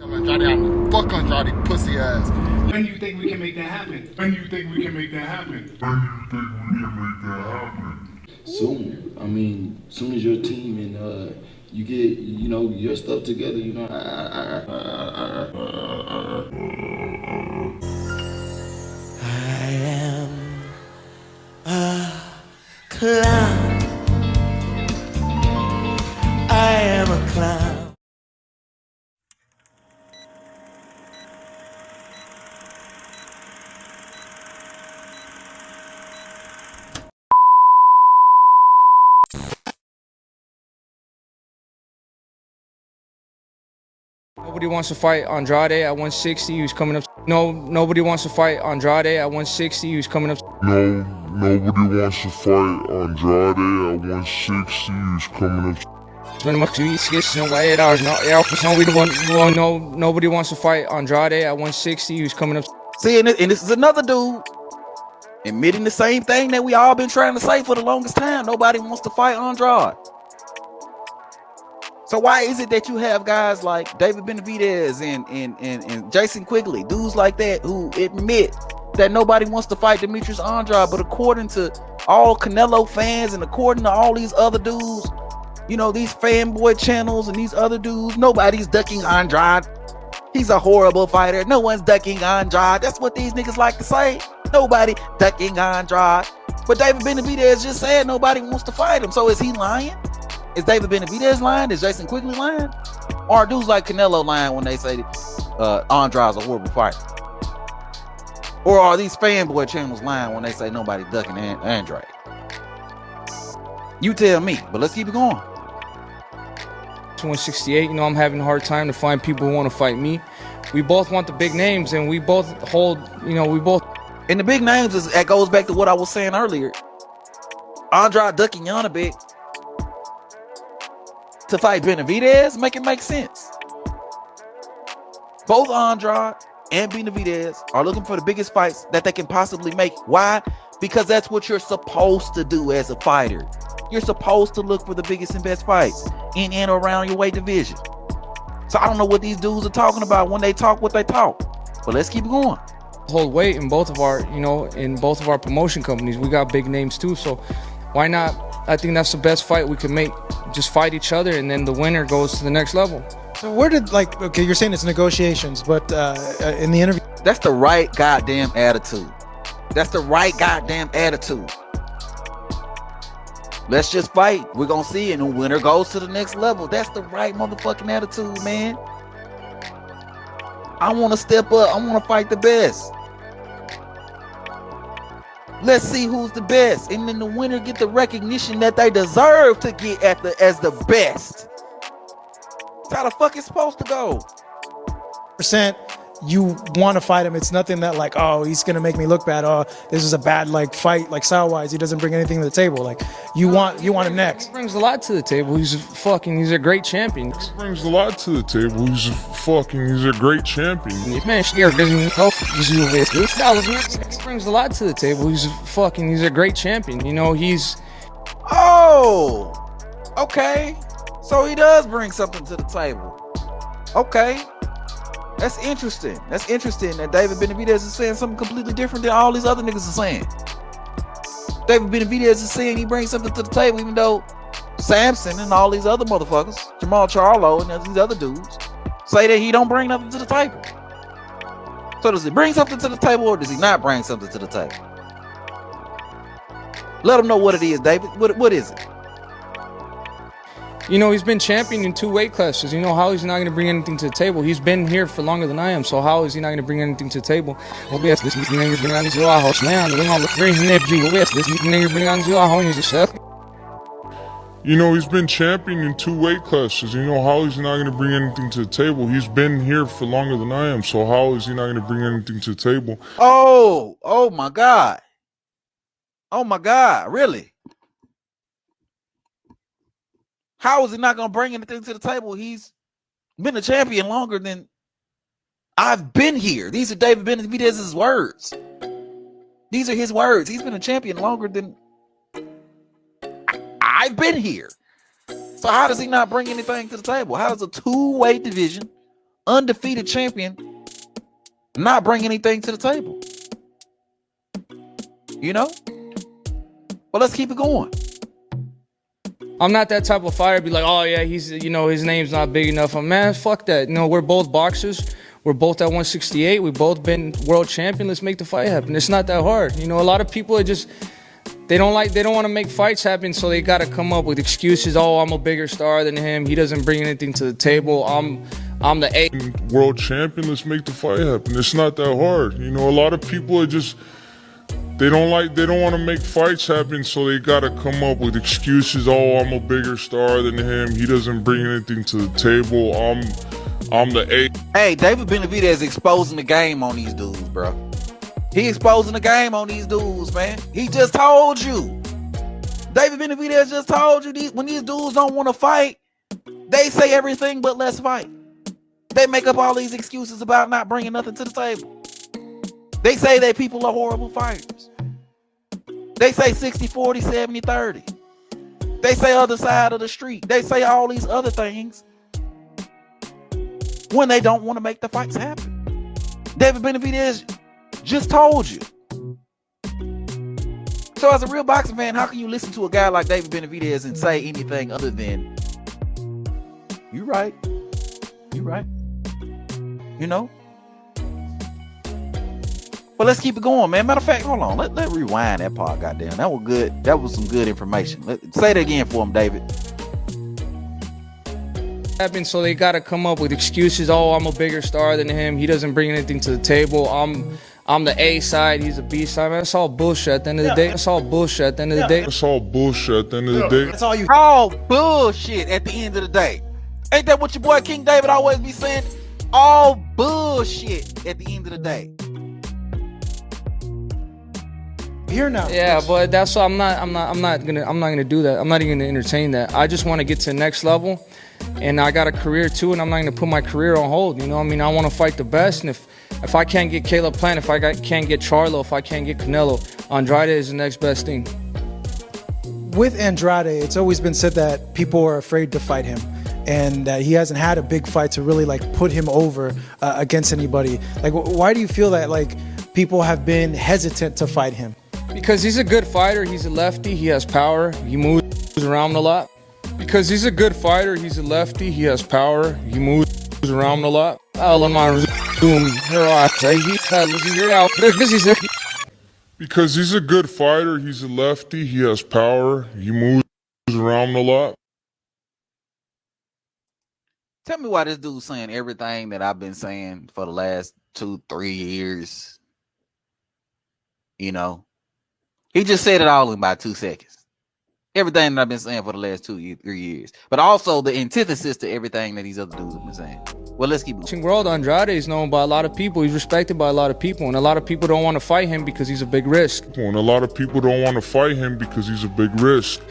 Andrade out the fuck Andrade, pussy ass. When do you think we can make that happen? When do you think we can make that happen? When do you think we can make that happen? Soon. I mean, soon as your team and you get, your stuff together, I am a clown. I am a clown. Nobody wants to fight Andrade at 160. He was coming up. No, nobody wants to fight Andrade at 160. He was coming up. No, nobody wants to fight Andrade at 160. He's coming up. Nobody wants to fight Andrade at 160. He was coming up. See, and this is another dude admitting the same thing that we all been trying to say for the longest time. Nobody wants to fight Andrade. So why is it that you have guys like David Benavidez and Jason Quigley, dudes like that, who admit that nobody wants to fight Demetrious Andrade, but according to all Canelo fans and according to all these other dudes, these fanboy channels and these other dudes, nobody's ducking Andrade. He's a horrible fighter. No one's ducking Andrade. That's what these niggas like to say. Nobody ducking Andrade. But David Benavidez just said nobody wants to fight him. So is he lying? Is David Benavidez lying? Is Jason Quigley lying? Or are dudes like Canelo lying when they say Andrade's a horrible fighter? Or are these fanboy channels lying when they say nobody's ducking Andrade? You tell me, but let's keep it going. 168. I'm having a hard time to find people who want to fight me. We both want the big names, and we both hold. And the big names that goes back to what I was saying earlier. Andrade ducking Yanabek to fight Benavidez, make it make sense. Both Andrade and Benavidez are looking for the biggest fights that they can possibly make. Why? Because that's what you're supposed to do as a fighter. You're supposed to look for the biggest and best fights in and around your weight division. So I don't know what these dudes are talking about when they talk what they talk. But let's keep going. Hold weight in both of our, in both of our promotion companies. We got big names too, so why not? I think that's the best fight we can make. Just fight each other, and then the winner goes to the next level. So where did, okay, you're saying it's negotiations, but in the interview... That's the right goddamn attitude. That's the right goddamn attitude. Let's just fight. We're going to see, and the winner goes to the next level. That's the right motherfucking attitude, man. I want to step up. I want to fight the best. Let's see who's the best, and then the winner get the recognition that they deserve to get as the best. That's how the fuck it's supposed to go. Percent you want to fight him. It's nothing that he's gonna make me look bad. Oh, this is a bad fight, style wise. He doesn't bring anything to the table. You want him next. He brings a lot to the table. He's a great champion. He brings a lot to the table. He's a great champion. He brings a lot to the table. He's a great champion. Oh, okay. So he does bring something to the table. Okay. That's interesting. That's interesting that David Benavidez is saying something completely different than all these other niggas are saying. David Benavidez is saying he brings something to the table, even though Samson and all these other motherfuckers, Jamal Charlo and these other dudes, say that he don't bring nothing to the table. So does he bring something to the table, or does he not bring something to the table? Let him know what it is, David. What is it? He's been champion in 2 weight classes. How he's not going to bring anything to the table? He's been here for longer than I am, so how is he not going to bring anything to the table? He's been champion in 2 weight classes. How is he not going to bring anything to the table? He's been here for longer than I am, so how is he not going to bring anything to the table? Oh my God. Oh my God, really? How is he not going to bring anything to the table? He's been a champion longer than I've been here. These are David Benavidez's words. These are his words. He's been a champion longer than I've been here. So how does he not bring anything to the table? How does a 2-weight division undefeated champion not bring anything to the table? You know? But let's keep it going. I'm not that type of fighter. Be like, oh yeah, he's, you know, his name's not big enough. Man, fuck that. You know, we're both boxers. We're both at 168. We've both been world champion. Let's make the fight happen. It's not that hard. You know, a lot of people are just, they don't want to make fights happen, so they got to come up with excuses. Oh, I'm a bigger star than him. He doesn't bring anything to the table. I'm the A. World champion, let's make the fight happen. It's not that hard. You know, a lot of people are just, they don't want to make fights happen, so they got to come up with excuses. Oh, I'm a bigger star than him. He doesn't bring anything to the table. I'm the A. Hey, David Benavidez exposing the game on these dudes, bro. He exposing the game on these dudes, man. He just told you. David Benavidez just told you, when these dudes don't want to fight, they say everything but let's fight. They make up all these excuses about not bringing nothing to the table. They say that people are horrible fighters. They say 60-40, 70-30. They say other side of the street. They say all these other things when they don't want to make the fights happen. David Benavidez just told you. So as a real boxing fan, how can you listen to a guy like David Benavidez and say anything other than, you right, you right, you know? But let's keep it going, man. Matter of fact, hold on. Let rewind that part, goddamn. That was good. That was some good information. Say that again for him, David. So they got to come up with excuses. Oh, I'm a bigger star than him. He doesn't bring anything to the table. I'm the A side. He's a B side. Man, that's all bullshit at the end of the day. That's all bullshit at the end of the day. That's all bullshit at the end of the day. That's all you. All bullshit at the end of the day. Ain't that what your boy King David always be saying? All bullshit at the end of the day. Here now. Yeah, but that's why I'm not gonna do that. I'm not even gonna entertain that. I just want to get to the next level, and I got a career too, and I'm not gonna put my career on hold. You know, I mean, I want to fight the best, and if I can't get Caleb Plant, if I can't get Charlo, if I can't get Canelo, Andrade is the next best thing. With Andrade, it's always been said that people are afraid to fight him, and that he hasn't had a big fight to really like put him over against anybody. Like, why do you feel that like people have been hesitant to fight him? Because he's a good fighter. He's a lefty. He has power. He moves around a lot. Because he's a good fighter. He's a lefty. He has power. He moves around a lot. Because he's a good fighter, he's a lefty, he has power, he moves around a lot. Tell me why this dude's saying everything that I've been saying for the last 2-3 years. You know, he just said it all in about 2 seconds. Everything that I've been saying for the last 2-3 years, but also the antithesis to everything that these other dudes have been saying. Well, let's keep moving. World Andrade is known by a lot of people. He's respected by a lot of people, and a lot of people don't want to fight him because he's a big risk. And a lot of people don't want to fight him because he's a big risk.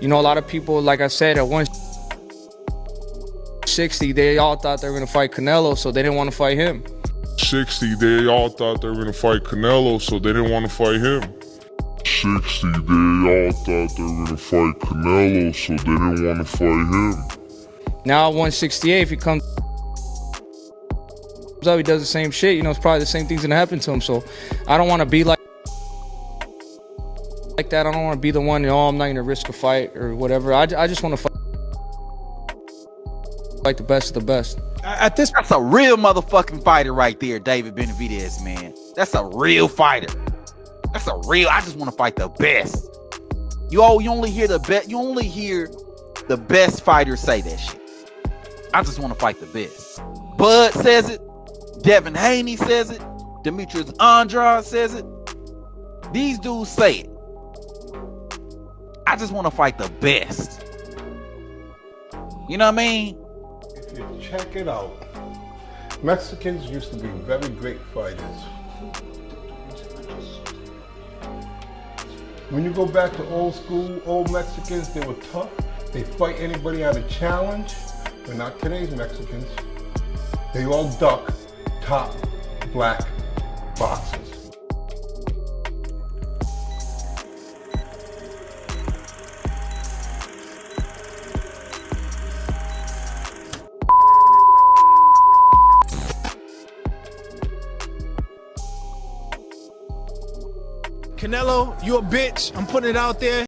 You know, a lot of people, like I said, at 160, they all thought they were going to fight Canelo, so they didn't want to fight him. 60, they all thought they were going to fight Canelo, so they didn't want to fight him. 60, they all thought they were going to fight Canelo, so they didn't want to fight him. Now at 168, if he comes up, he does the same shit. You know, it's probably the same thing's going to happen to him. So I don't want to be like that. I don't want to be the one, you know, I'm not going to risk a fight or whatever. I just want to fight the best of the best. That's a real motherfucking fighter right there, David Benavidez, man. That's a real fighter. I just want to fight the best. You only hear the best. You only hear the best fighters say that shit. I just want to fight the best. Bud says it. Devin Haney says it. Demetrius Andrade says it. These dudes say it. I just want to fight the best. You know what I mean? If you check it out, Mexicans used to be very great fighters. When you go back to old school, old Mexicans, they were tough. They fight anybody out of challenge, but not today's Mexicans. They all duck top black boxers. Canelo, you a bitch. I'm putting it out there.